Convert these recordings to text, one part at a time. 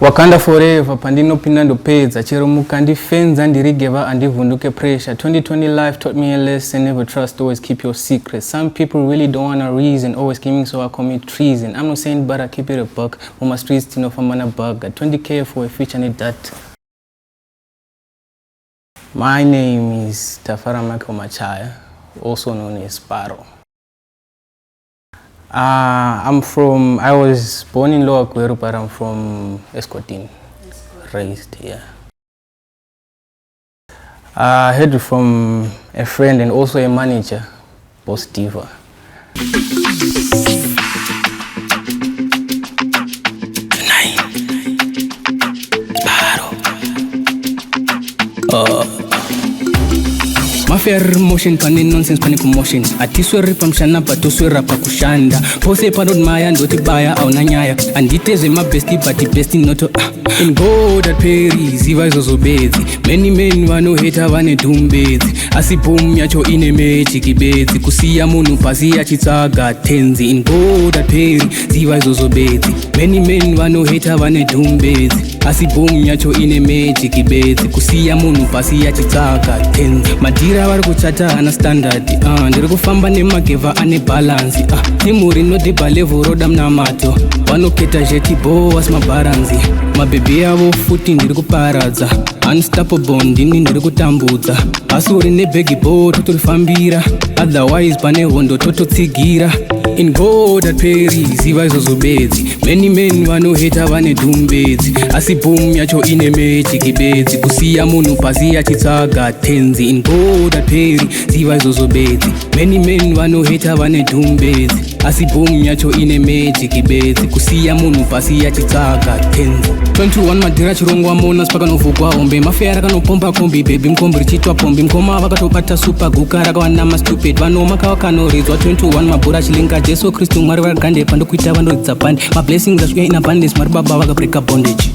Wakanda forever, pandino pinando peza, chero mukandi fens and dirigeva and divunduke pressure. 2020 life taught me a lesson, never trust, always keep your secrets. Some people really don't want a reason, always giving so I commit treason. I'm not saying but I keep it a buck, on my streets to know if I'm on a bug. 20k for a future need that. My name is Tafara Michael Machaya, also known as Sparrow. I was born in Lower Kweru, but I'm from Escotin, raised here. I heard from a friend and also a manager, Boss Ziva. Mafia motion pani nonsense pani commotion atiswe ripa mshana patoswe rapa kushanda pose panod maya ndoti baya au nanyaya anditeze mabesti but besti noto in God at peri Ziva izozobezi many men wano hate vane dumbezi asipum yacho ine mechi kibezi kusiya munu pasi achitsaga tenzi in God at peri Ziva izozobezi many men wano hate vane dumbezi asipum yacho ine mechi kibezi kusiya munu pasi achitsaga tenzi madira vari kuchata ana standard ndiri kufamba nemageva ane balance nimuri nodhibha level roda munamato vanoketa jeti boas mabaranzi mabhebhi avo futi ndiri kuparadza unstoppable ndini ndiri kutambudza asi uri nebhegi bo totorifambira otherwise pane hondo tototsigira in God at peri Ziva izozobedzi many men vanoheta vane dumbedzi asi boom yacho ine mechi kibedzi kusiya munhu pasi achitsaga tenzi in God at peri Ziva izozobedzi many men vanoheta vane dumbedzi asi boom yacho ine mechi kibedzi kusiya munhu pasi achitsaga tenzi 21 madhira chirongwa mona spaka novugwa hombe mafia rakanopomba kombi baby mkombi richitwa pombi mkoma vakatobata super guka rakawanama stupid vanomaka vakanoridzwa 21 mabhura chilinga Jesu Kristu mwari vakagande pandokuita vandoridza pande my blessings asvika in abundance mari baba vakabreka bondage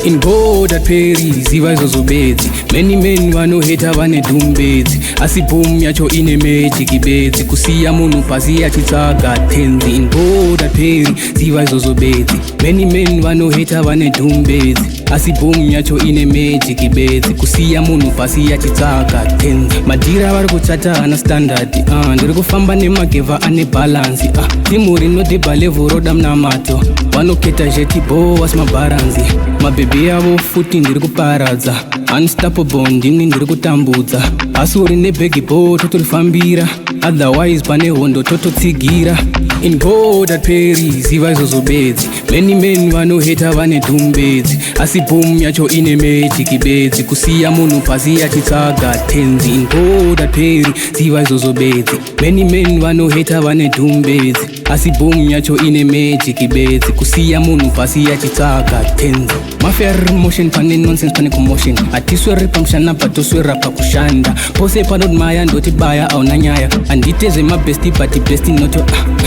in God at peri Ziva izozobedzi many men vanoheta vane dumbedzi asi boom yacho ine mechi kibedzi kusiya munhu pasi achitsaga tenzi in God at peri Ziva izozobedzi many men vanoheta vane dumbedzi asi boom yacho ine mechi kibedzi kusiya munhu pasi achitsaga tenzi madhira vari kuchata ana standard ndiri kufamba nemageva ane balance nimuri nodhibha level roda munamato vanoketa jeti boas mabaranzi mabhebhi avo futi ndiri kuparadza unstoppable ndini ndiri kutambudza asi uri nebhegi bo totorifambira otherwise pane hondo tototsigira in God at peri Ziva izozobedzi many men vanoheta vane dumbedzi asi boom yacho ine mechi kibedzi kusiya munhu pasi achitsaga tenzi in God at peri Ziva izozobedzi many men vanoheta vane dumbedzi asi boom yacho ine mechi kibedzi kusiya munhu pasi achitsaga tenzi mafia motion pane nonsense pane commotion atiswe ripa mshana patoswe rapa kushanda pose panod maya ndoti baya au nanyaya anditeze mabesti but besti noto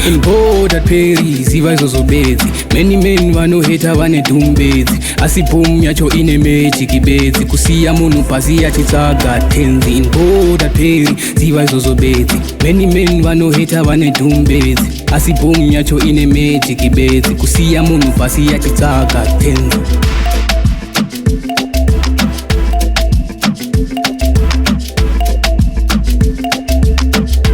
in God at peri Ziva izozobedzi many men vanoheta vane dumbedzi asi boom yacho ine mechi kibedzi kusiya munhu pasi achitsaga tenzi in God at peri Ziva izozobedzi many men vanoheta vane dumbedzi asi boom yacho ine mechi kibedzi kusiya munhu pasi achitsaga tenzi